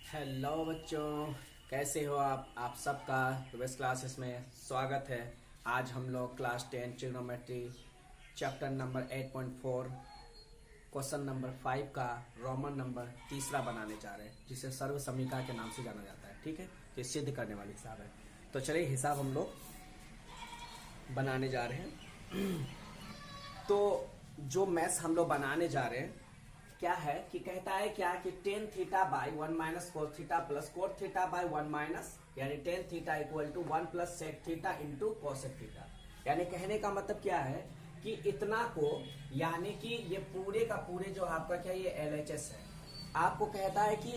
Hello बच्चों, कैसे हो आप सबका बेस्ट क्लासेस में स्वागत है। आज हम लोग class 10 trigonometry chapter number 8.4 question number 5 का रोमन नंबर तीसरा बनाने जा रहे हैं, जिसे सर्व समीकरण के नाम से जाना जाता है। ठीक है, ये सिद्ध करने वाली हिसाब है। तो चलिए हिसाब हम लोग बनाने जा रहे हैं। तो जो मैथ्स हम लोग बनाने जा रहे हैं क्या है कि कहता है क्या कि tan theta by 1 minus cos theta plus cot theta by 1 minus, यानी tan theta equal to 1 plus sec theta into cosec theta. यानी कहने का मतलब क्या है कि इतना को, यानी कि ये पूरे का पूरे जो आपका क्या ये LHS है, आपको कहता है कि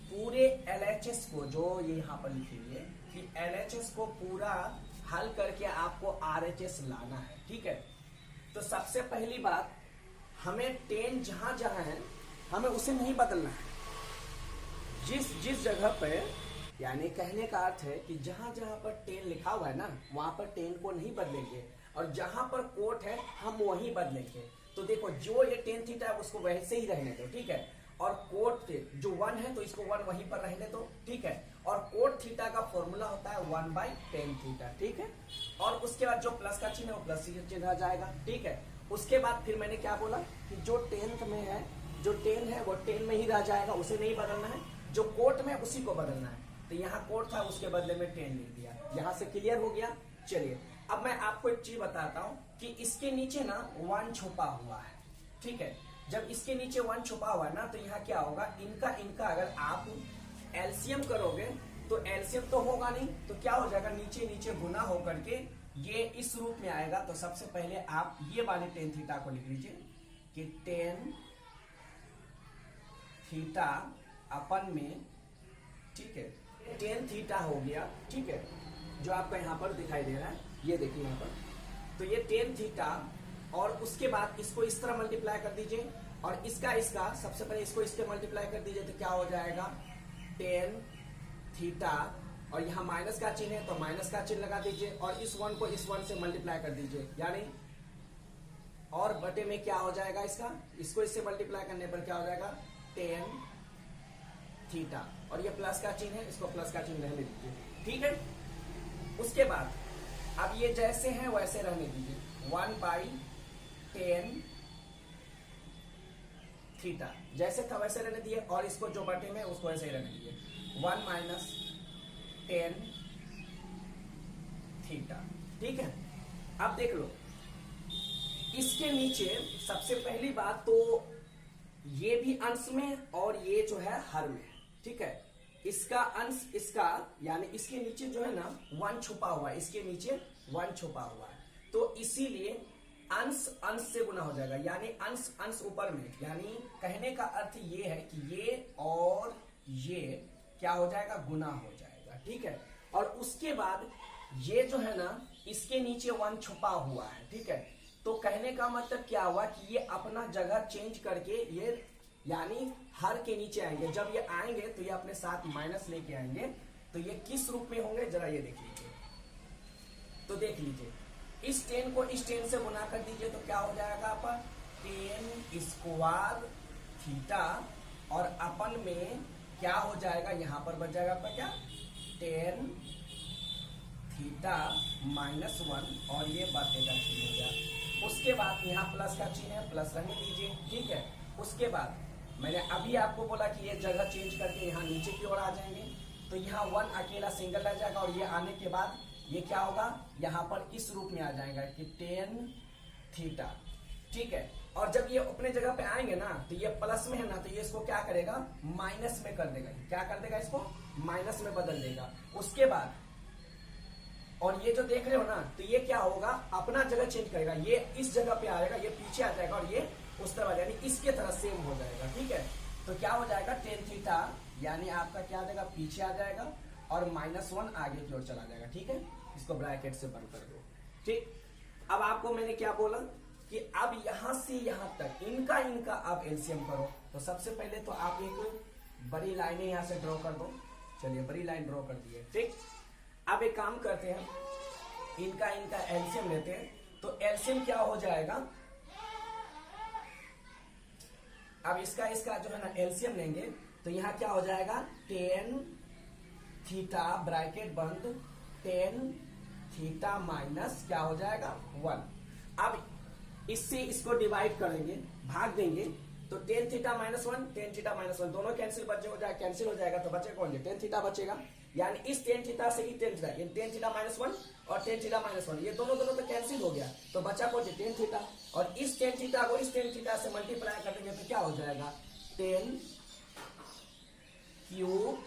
पूरे LHS को, जो ये यहाँ पर लिखी हुई है कि LHS को पूरा हल करके आपको RHS लाना है। ठीक है, तो सबसे पहली बात, हमें टेन जहां जहां है हमें उसे नहीं बदलना है। जिस जिस जगह पे, यानी कहने का अर्थ है कि जहां जहां पर टेन लिखा हुआ है ना, वहां पर टेन को नहीं बदलेंगे, और जहां पर कोट है हम वहीं बदलेंगे। तो देखो, जो ये टेन थीटा है उसको वैसे ही रहने दो। ठीक है, और कोट जो 1 है तो इसको 1 वहीं पर रहने दो। ठीक है, और कोट थीटा का फॉर्मूला होता है 1/10 थीटा। ठीक है, और उसके बाद जो प्लस का चिन्ह है वो प्लस चिन्ह आ जाएगा। ठीक है, उसके बाद फिर मैंने क्या बोला कि जो टेंथ में है, जो 10 है वो 10 में ही रह जाएगा, उसे नहीं बदलना है। जो कोट में उसी को बदलना है। तो यहाँ कोट था, उसके बदले में 10 लिख दिया। यहाँ से क्लियर हो गया। चलिए अब मैं आपको एक चीज बताता हूँ कि इसके नीचे ना 1 छुपा हुआ है। ठीक है, जब इसके नीचे 1 छुपा हुआ है ना, तो यहाँ क्या होगा, इनका अगर आप एलसीएम करोगे तो एलसीएम तो होगा नहीं, तो क्या हो जाएगा, नीचे नीचे गुना होकर के ये इस रूप में आएगा। तो सबसे पहले आप ये वाले टेन थीटा को लिख लीजिए कि टेन थीटा अपन में, ठीक है, टेन थीटा हो गया। ठीक है, जो आपका यहां पर दिखाई दे रहा है, ये देखिए यहां पर, तो ये टेन थीटा, और उसके बाद इसको इस तरह मल्टीप्लाई कर दीजिए, और इसका सबसे पहले इसको इसके मल्टीप्लाई कर दीजिए, तो क्या हो जाएगा, टेन थीटा, और यहाँ माइनस का चिन्ह है तो माइनस का चिन्ह लगा दीजिए, और इस 1 को इस 1 से मल्टीप्लाई कर दीजिए, यानी और बटे में क्या हो जाएगा, इसको इससे मल्टीप्लाई करने पर क्या हो जाएगा, टेन थीटा, और ये प्लस का चिन्ह है, इसको प्लस का चिन्ह रहने दीजिए। ठीक है, उसके बाद अब ये जैसे हैं वैसे रहने दीजिए, 1/10 थीटा जैसे था वैसे रहने दिए, और इसको जो बटे में उसको ऐसे ही रहने दीजिए, 1 माइनस 10 थीटा। ठीक है, अब देख लो, इसके नीचे सबसे पहली बात तो ये भी अंश में और ये जो है हर में। ठीक है, इसका अंश, इसका यानी इसके नीचे जो है ना 1 छुपा हुआ है, इसके नीचे 1 छुपा हुआ है, तो इसीलिए अंश अंश से गुना हो जाएगा, यानी अंश अंश ऊपर में, यानी कहने का अर्थ ये है कि ये और ये क्या हो जाएगा, गुना हो जाएगा। ठीक है, और उसके बाद ये जो है ना, इसके नीचे 1 छुपा हुआ है। ठीक है, तो कहने का मतलब क्या हुआ कि ये अपना जगह चेंज करके ये, यानी हर के नीचे आएंगे। जब ये आएंगे तो ये अपने साथ माइनस लेके आएंगे, तो ये किस रूप में होंगे जरा ये देख लीजिए। तो देख लीजिए, इस 10 को इस 10 से गुना कर दीजिए, तो क्या हो जाएगा आपका 10 स्क्वायर थीटा, और अपन में क्या हो जाएगा, यहां पर बच जाएगा आपका क्या, 10 थीटा माइनस 1, और ये बातें का चिन्ह हो गया। उसके बाद यहाँ प्लस का चिन्ह है, प्लस रहने दीजिए। ठीक है, उसके बाद मैंने अभी आपको बोला कि ये जगह चेंज करके यहाँ नीचे की ओर आ जाएंगे, तो यहाँ 1 अकेला सिंगल रह जाएगा, और ये आने के बाद ये क्या होगा, यहाँ पर इस रूप में आ जाएगा कि 10 थीटा। ठीक है, और जब ये अपने जगह पे आएंगे ना, तो ये प्लस में है ना, तो ये इसको क्या करेगा, माइनस में कर देगा। क्या कर देगा, इसको माइनस में बदल देगा। उसके बाद और ये जो देख रहे हो ना, तो ये क्या होगा, अपना जगह चेंज करेगा, ये इस जगह पे आएगा, ये पीछे आ जाएगा, और ये उस तरह, यानी इसके तरह सेम हो जाएगा। ठीक है, तो क्या हो जाएगा, 10 थीटा यानी आपका क्या आ जाएगा, पीछे आ जाएगा, और -1 आगे की ओर चला जाएगा। ठीक है, इसको ब्रैकेट से बंद कर दो। ठीक, अब आपको मैंने क्या बोला कि अब यहां से यहां तक इनका आप एलसीएम करो। तो सबसे पहले तो आप एक बड़ी लाइनें यहां से ड्रॉ कर दो। चलिए, बड़ी लाइन ड्रॉ कर दी है। ठीक, अब एक काम करते हैं, इनका एलसीएम लेते हैं। तो एलसीएम क्या हो जाएगा, अब इसका जो है ना एलसीएम लेंगे, तो यहाँ क्या हो जाएगा, टेन थीटा ब्रैकेट बंद, टेन थीटा माइनस क्या हो जाएगा 1। अब इससे इसको डिवाइड करेंगे, भाग देंगे, तो tan theta minus 1, tan theta minus 1 दोनों कैंसिल हो जाएगा, तो बचे कौन, टेन थीटा बचेगा। यानी इस टेन थीटा से ही टेन थीटा माइनस 1 और टेन थीटा माइनस 1 ये दोनों तो कैंसिल हो गया, तो बचा कौन, टेन थीटा। और इस टेन थीटा को इस टेन थीटा से मल्टीप्लाई कर देंगे तो क्या हो जाएगा, टेन क्यूब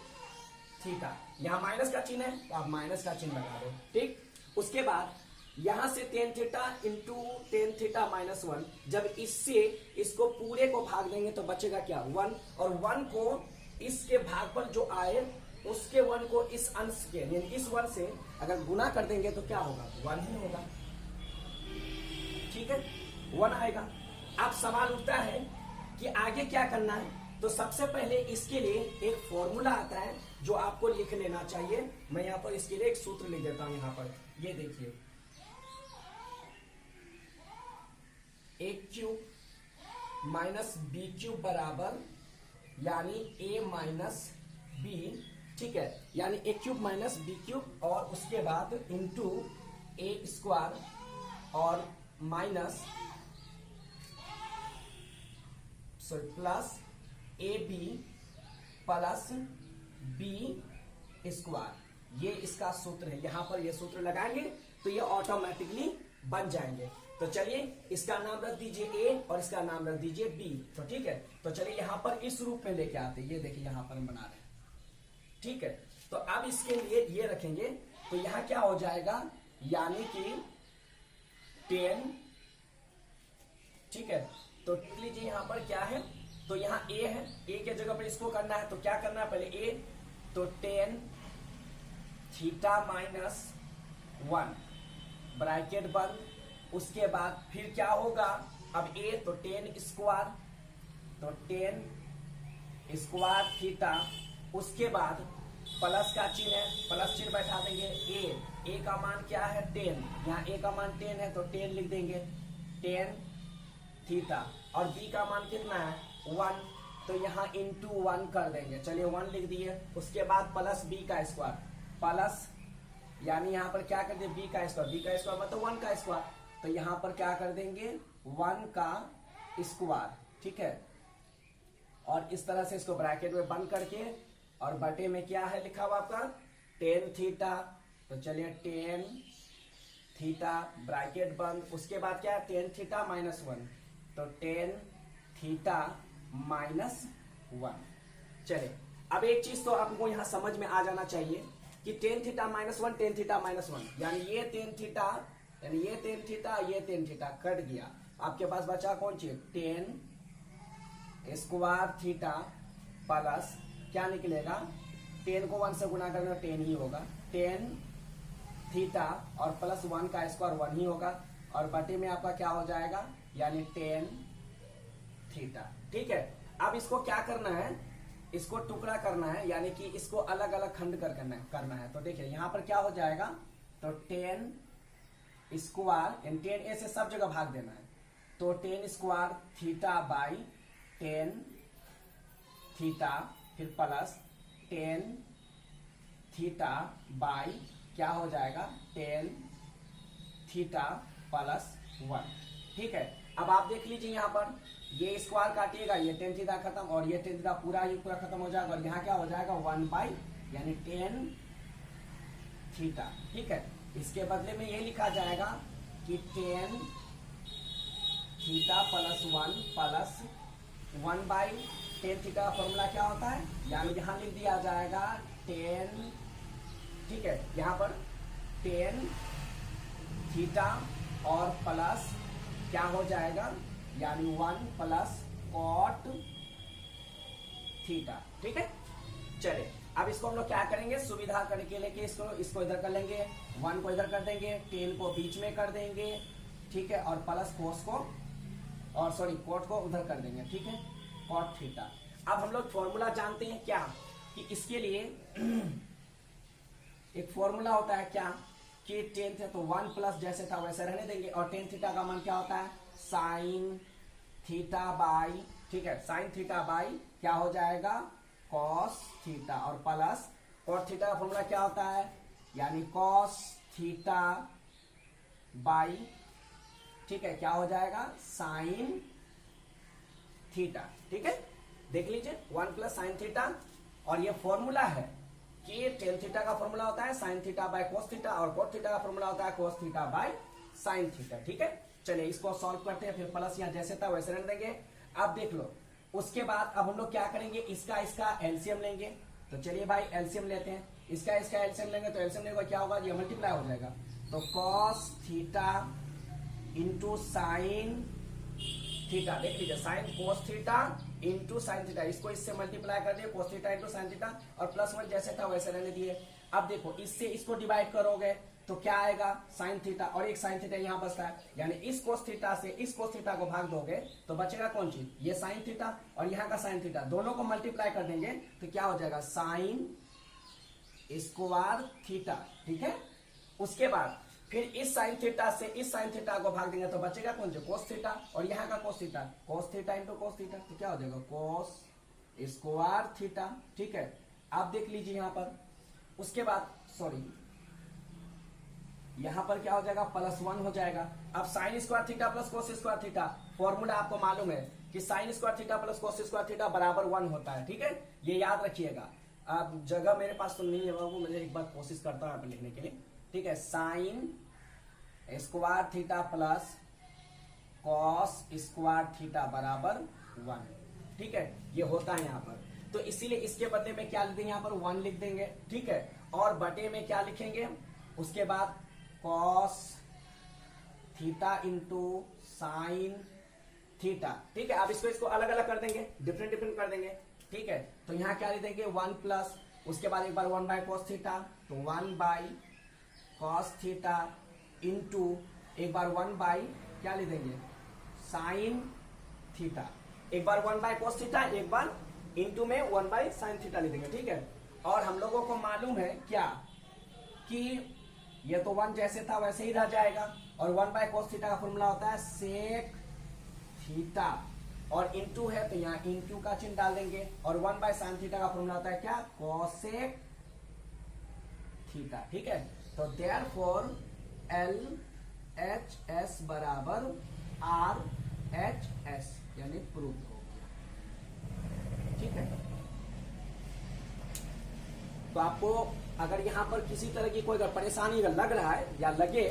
थीटा। यहाँ माइनस का चिन्ह है तो आप माइनस का चिन्ह लगा दो, ठीक। उसके बाद यहां से tan theta into tan theta minus 1, जब इससे इसको पूरे को भाग देंगे तो बचेगा क्या, 1, और 1 को इसके भाग पर जो आए उसके 1 को इस अंश के यानी इस 1 से अगर गुना कर देंगे तो क्या होगा, 1 ही होगा, ठीक है, 1 आएगा। अब सवाल उठता है कि आगे क्या करना है, तो सबसे पहले इसके लिए एक फॉर्मूला आता है जो आपको लिख लेना चाहिए। मैं यहाँ पर इसके लिए एक सूत्र लिख देता हूं, यहाँ पर ये देखिए, a cube minus b cube बराबर यानी ए माइनस बी, ठीक है, यानी a cube minus b cube और उसके बाद इंटू ए स्क्वायर और minus plus a b plus b square, ये इसका सूत्र है। यहां पर ये सूत्र लगाएंगे तो ये ऑटोमेटिकली बन जाएंगे। तो चलिए इसका नाम रख दीजिए ए और इसका नाम रख दीजिए बी, तो ठीक है। तो चलिए यहां पर इस रूप में लेके आते हैं, ये देखिए यहां पर हम बना रहे हैं, ठीक है। तो अब इसके लिए ये रखेंगे तो यहां क्या हो जाएगा, यानी कि 10, ठीक है। तो लिख लीजिए यहां पर क्या है, तो यहाँ a है, a के जगह पर इसको करना है तो क्या करना है, पहले a, तो 10 थीटा माइनस 1 ब्रैकेट बंद, उसके बाद फिर क्या होगा, अब a तो 10 स्क्वायर, तो 10 स्क्वायर थीटा, उसके बाद प्लस का चिन्ह है, प्लस चिन्ह बैठा देंगे, a का मान क्या है 10, यहाँ a का मान 10 है तो 10 लिख देंगे, 10 थीटा, और b का मान कितना है 1, तो यहाँ इंटू 1 कर देंगे, चलिए 1 लिख दिए। उसके बाद प्लस b का स्क्वायर, प्लस यानी यहाँ पर क्या कर दिए b का स्क्वायर मतलब 1 का स्क्वायर, तो यहाँ पर क्या कर देंगे 1 का स्क्वायर, ठीक है। और इस तरह से इसको ब्रैकेट में बंद करके, और बटे में क्या है लिखा हुआ आपका 10 थीटा, तो चलिए 10 थीटा ब्रैकेट बंद, उसके बाद क्या है 10 थीटा माइनस 1, तो 10 थीटा माइनस 1। चलिए अब एक चीज तो आपको यहां समझ में आ जाना चाहिए कि 10 थीटा माइनस 1, 10 थीटा माइनस 1, यानी ये 10 थीटा यानी ये 10 थीटा ये 10 थीटा कट गया, आपके पास बचा कौन चीज 10 स्क्वायर थीटा प्लस क्या निकलेगा, 10 को 1 से गुना करने 10 ही होगा, 10 थीटा और प्लस 1 का स्क्वायर 1 ही होगा, और बटे में आपका क्या हो जाएगा, यानी 10 थीटा, ठीक है। अब इसको क्या करना है, इसको टुकड़ा करना है, यानी कि इसको अलग अलग खंड करना है। तो देखिए यहां पर क्या हो जाएगा, तो 10 स्क्वायर 10 से सब जगह भाग देना है, तो 10 स्क्वायर थीटा बाई 10 थीटा, फिर प्लस 10 थीटा बाई क्या हो जाएगा 10 थीटा प्लस 1, ठीक है। अब आप देख लीजिए यहाँ पर ये स्क्वायर काटिएगा, ये 10 थीटा खत्म, और ये 10 थीटा पूरा खत्म हो जाएगा, और यहाँ क्या हो जाएगा 1 बाई यानी 10 थीटा, ठीक है। इसके बदले में ये लिखा जाएगा कि 10 theta plus 1 plus 1 by 10 theta का फॉर्मूला क्या होता है, यानी यहाँ लिख दिया जाएगा 10, ठीक है, यहाँ पर 10 थीटा और प्लस क्या हो जाएगा, यानी 1 प्लस कॉट थीटा, ठीक है। चलिए अब इसको हम लोग क्या करेंगे, सुविधा करने के लिए कि इसको इधर कर लेंगे, 1 को इधर कर देंगे, 10 को बीच में कर देंगे, ठीक है, और प्लस कोस को और सॉरी कोट को उधर कर देंगे, ठीक है, कॉट थीटा। अब हम लोग फॉर्मूला जानते हैं क्या, कि इसके लिए एक फॉर्मूला होता है क्या, कि 10 थे तो 1 प्लस जैसे था वैसे रहने देंगे, और 10 थीटा का मान क्या होता है साइन थीटा बाई, ठीक है, साइन थीटा बाई क्या हो जाएगा कॉस थीटा और प्लस कॉट थीटा का फॉर्मूला क्या होता है, यानी कॉस थीटा बाई, ठीक है, क्या हो जाएगा, साइन थीटा। ठीक है, देख लीजिए 1 प्लस साइन थीटा, और ये फॉर्मूला है कि टेन थीटा का फॉर्मूला होता है sine theta by cos theta, और कोट थीटा का फॉर्मूला होता है cos theta by sine theta. ठीक है, चलिए इसको सॉल्व करते हैं, फिर प्लस यहाँ जैसे था वैसे रहने देंगे। अब देख लो, उसके बाद अब हम लोग क्या करेंगे, इसका एलसीएम लेंगे। तो चलिए भाई एलसीएम लेते हैं, इसका एलसीएम लेंगे, तो एलसीएम लेंगे क्या होगा, ये मल्टीप्लाई हो जाएगा। तो cos theta into sine theta, देख लीजिए sine cos theta into sine theta, इसको इससे मल्टीप्लाई कर दिए, cos theta into sine theta, और प्लस 1 जैसे था वैसे रहने दिए। अब देखो इससे इसको डिवाइड करोगे तो क्या आएगा, साइन थीटा, और एक साइन थीटा यहाँ बचता है, यानी इस कोस थीटा से इस कोस थीटा को भाग दोगे तो बचेगा कौन चीज, ये साइन थीटा और यहाँ का साइन थीटा, दोनों को मल्टीप्लाई कर देंगे तो क्या हो जाएगा, साइन स्क्वायर थीटा। ठीक है, उसके बाद फिर इस साइन थीटा से इस साइन थीटा को भाग देंगे तो बचेगा कौन सा, कोस थीटा, और यहाँ का cos theta into cos theta, तो क्या हो जाएगा, कोस स्क्वायर थीटा। ठीक है, आप देख लीजिए यहाँ पर, उसके बाद सॉरी यहाँ पर क्या हो जाएगा, +1 हो जाएगा। अब sine square theta plus cos square theta, formula आपको मालूम है कि sine square theta plus cos square theta बराबर 1 होता है। ठीक है, ये याद रखिएगा। अब जगह मेरे पास तो नहीं है बाबू, मुझे एक बार कोशिश करता हूँ लिखने के लिए। ठीक है, sine square theta plus cos square theta बराबर 1। ठीक है, ये होता है यहाँ पर, तो इसीलिए इसके बदले में क्या लिख देंगे, यहाँ पर 1 लिख देंगे। ठीक है, और बटे में क्या लिखेंगे, उसके बाद cos theta into sine theta. ठीक है, अब इसको अलग अलग कर देंगे, डिफरेंट कर देंगे। ठीक है, तो यहाँ क्या लिख देंगे, 1 प्लस, उसके बाद एक बार 1 बाय कॉस थीटा, तो 1 बाई कॉस थीटा इंटू एक बार 1 बाई क्या लिख देंगे, साइन थीटा, एक बार 1 बाय कॉस थीटा, एक बार इंटू में 1 बाय साइन थीटा लिख देंगे। ठीक है, और हम लोगों को मालूम है क्या कि ये तो 1 जैसे था वैसे ही रह जाएगा, और 1 बाय कॉस थीटा का फॉर्मूला होता है सेक थीटा, और इंटू है तो यहाँ इंटू का चिन्ह डाल देंगे, और 1 बाय साइन थीटा का फॉर्मूला होता है क्या, कोसेक थीटा। ठीक है, तो देयरफॉर LHS बराबर RHS, यानी प्रूव हो गया। ठीक है, तो आपको अगर यहाँ पर किसी तरह की कोई परेशानी अगर लग रहा है या लगे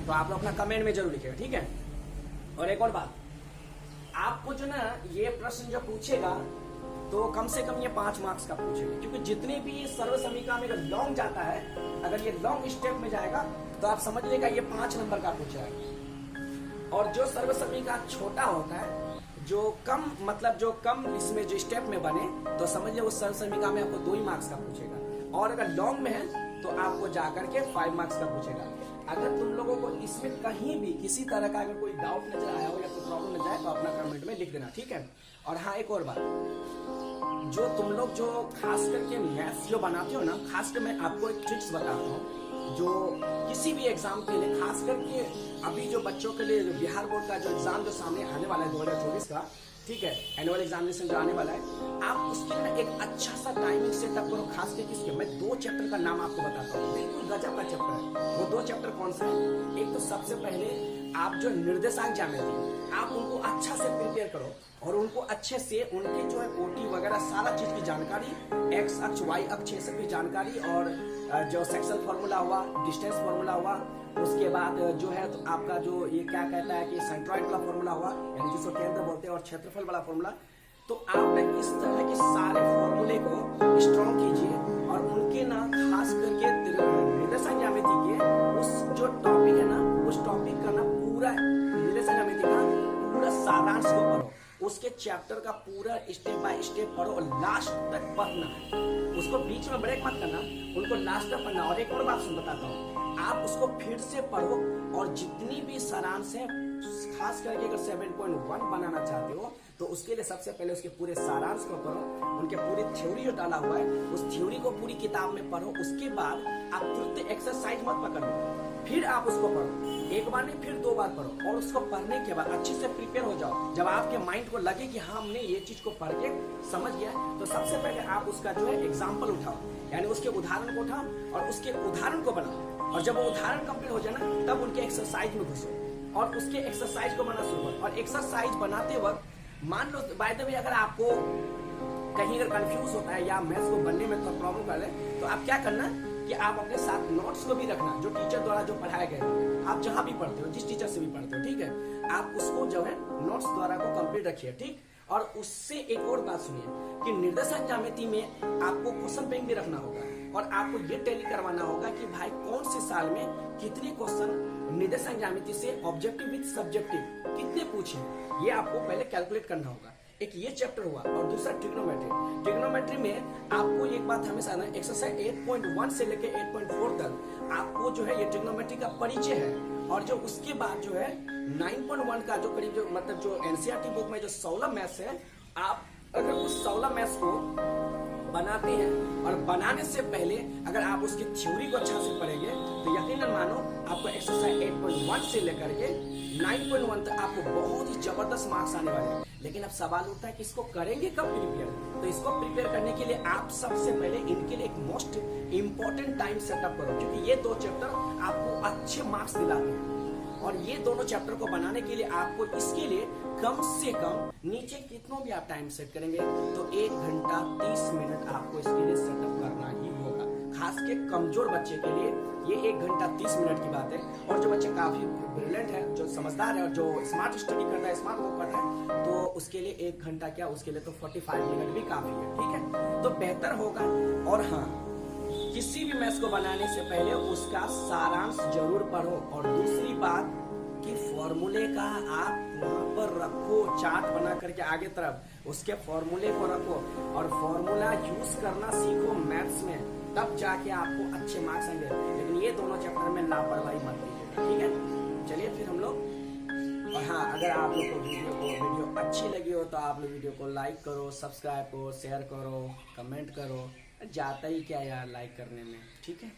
तो आप लोग अपना कमेंट में जरूर लिखिएगा। ठीक है, और एक और बात, आपको जो ना ये प्रश्न जो पूछेगा तो कम से कम ये 5 मार्क्स का पूछेगा, क्योंकि जितने भी ये सर्व समीकरण में अगर लॉन्ग जाता है, अगर ये लॉन्ग स्टेप में जाएगा तो आप समझ लेगा ये 5 नंबर का पूछेगा। और जो सर्व समीकरण छोटा होता है, जो कम मतलब जो कम इसमें जो स्टेप में बने, तो समझ लो उस सर्व समीकरण में आपको 2 ही मार्क्स का पूछेगा, और अगर लॉन्ग में है तो आपको जाकर के 5 मार्क्स का पूछेगा। अगर तुम लोगों को इसमें कहीं भी किसी तरह का अगर कोई डाउट नजर आया हो या कोई प्रॉब्लम नजर आए तो अपना कमेंट में लिख देना। ठीक है, और हाँ एक और बात, जो तुम लोग जो खास करके मैथ्स जो बनाते हो ना, खास कर मैं आपको एक ट्रिक्स बताता हूँ, जो किसी भी एग्जाम के लिए, खास करके अभी जो बच्चों के लिए बिहार बोर्ड का जो एग्जाम जो सामने आने वाला है 2024 का, ठीक है, एनुअल एग्जामिनेशन जो आने वाला है, आप उसके लिए एक अच्छा सा टाइमिंग सेटअप करो। खास करके किसके, मैं 2 चैप्टर का नाम आपको बताता हूँ, बिल्कुल गजब का चैप्टर है। वो 2 चैप्टर कौन सा है, एक तो सबसे पहले आप जो निर्देशांक ज्यामिति, आप उनको अच्छा से प्रिपेयर करो, और उनको अच्छे से उनके जो है कोटि वगैरह सारा चीज की जानकारी, एक्स अक्ष वाई अक्ष सब की जानकारी, और जो सेक्शन फॉर्मूला हुआ, डिस्टेंस फॉर्मूला हुआ, उसके बाद जो है तो आपका जो ये क्या कहता है कि सेंट्रॉइड वाला फॉर्मूला हुआ, यानी जिसको केंद्र बोलते हैं, और क्षेत्रफल वाला फॉर्मूला, तो आप इस तरह के सारे फॉर्मूले को स्ट्रॉन्ग कीजिए, और उनके ना खास करके निर्देशांक ज्यामिति के उस जो टॉपिक है ना, उस टॉपिक का ना पूरा निर्देशांक ज्यामिति का पूरा सारांश को पढ़ो, उसके चैप्टर का पूरा स्टेप बाय स्टेप पढ़ो, और लास्ट तक पढ़ना है, उसको बीच में ब्रेक मत करना, उनको लास्ट तक पढ़ना। और एक और बात सुन बताता हूँ, आप उसको फिर से पढ़ो, और जितनी भी सारांश है, खास करके अगर 7.1 बनाना चाहते हो तो उसके लिए सबसे पहले उसके पूरे सारांश को पढ़ो, उनके पूरी थ्योरी जो डाला हुआ है उस थ्योरी को पूरी किताब में पढ़ो। उसके बाद आप तुरंत एक्सरसाइज मत पकड़ो, फिर आप उसको पढ़ो। एक बार नहीं फिर 2 बार पढ़ो, और उसको पढ़ने के बाद अच्छे से प्रिपेयर हो जाओ। जब आपके माइंड को लगे कि हाँ हमने ये चीज को पढ़ के समझ गया, तो सबसे पहले आप उसका जो है एग्जाम्पल उठाओ, यानी उसके उदाहरण को उठाओ और उसके उदाहरण को बनाओ। और जब वो उदाहरण कंप्लीट हो जाए ना, तब उनके एक्सरसाइज में घुसो और उसके एक्सरसाइज को बनाना शुरू करो। और एक्सरसाइज बनाते वक्त मान लो बाय द वे अगर आपको कहीं अगर कंफ्यूज होता है या मैथ्स को बनने में तो प्रॉब्लम कर रहे, तो आप क्या करना कि आप अपने साथ नोट्स को भी रखना, जो टीचर द्वारा जो पढ़ाया गया है, आप जहां भी पढ़ते हो, जिस टीचर से भी पढ़ते हो, ठीक है, आप उसको जो है नोट्स द्वारा को कंप्लीट रखिए, ठीक। और उससे एक और बात सुनिए कि निर्देशांक ज्यामिति में आपको क्वेश्चन बैंक भी रखना होगा और आपको ये टैली करवाना होगा कि भाई कौन से साल में कितने क्वेश्चन निर्देशांक ज्यामिति से ऑब्जेक्टिव विद सब्जेक्टिव कितने पूछे, ये आपको पहले कैलकुलेट करना होगा। एक ये चैप्टर हुआ और दूसरा ट्रिग्नोमेट्री। ट्रिग्नोमेट्री में आपको एक बात हमेशा ना, एक्सरसाइज 8.1 से लेके 8.4 तक आपको जो है ये ट्रिग्नोमेट्री का परिचय है, और जो उसके बाद जो है 9.1 का जो करीब जो मतलब जो एनसीईआरटी बुक में जो 16 मैथ्स है, आप अगर उस 16 मैथ्स को बनाते हैं और बनाने से पहले अगर आप उसकी थ्योरी को अच्छा से पढ़ेंगे, तो यकीनन मानो आपको एक्सरसाइज 8.1 से लेकर के 9.1 तक आपको बहुत ही जबरदस्त मार्क्स आने वाले हैं। लेकिन अब सवाल उठता है कि इसको करेंगे कब प्रिपेयर, तो इसको प्रिपेयर करने के लिए आप सबसे पहले इनके लिए एक मोस्ट इंपॉर्टेंट टाइम सेटअप करो, क्योंकि ये 2 चैप्टर आपको अच्छे मार्क्स दिलाते हैं। और ये दोनों चैप्टर को बनाने के लिए आपको इसके लिए कम से कम नीचे कितनों भी आप टाइम सेट करेंगे तो 1 घंटा 30 मिनट आपको इसके लिए सेटअप करना ही होगा। खास के कमजोर बच्चे के लिए ये 1 घंटा 30 मिनट की बात है, और जो बच्चे काफी ब्रिलियंट है, जो समझदार है और जो स्मार्ट स्टडी करता है, स्मार्ट वर्क करता है, तो उसके लिए 1 घंटा क्या, उसके लिए तो 45 मिनट भी काफी है, ठीक है, तो बेहतर होगा। और हाँ, किसी भी मैथ्स को बनाने से पहले उसका सारांश जरूर पढ़ो, और दूसरी बात कि फॉर्मूले का आप वहां पर रखो, चार्ट बना करके आगे तरफ उसके फॉर्मूले को रखो और फॉर्मूला यूज करना सीखो मैथ्स में, तब जाके आपको अच्छे मार्क्स आएंगे। लेकिन ये दोनों चैप्टर में लापरवाही मत कीजिएगा, ठीक है। चलिए फिर हम लोग, और हाँ, अगर आप लोग को वीडियो अच्छी लगी हो तो आप लोग वीडियो को लाइक करो, सब्सक्राइब करो, शेयर करो, कमेंट करो, जाता ही क्या यार लाइक करने में, ठीक है।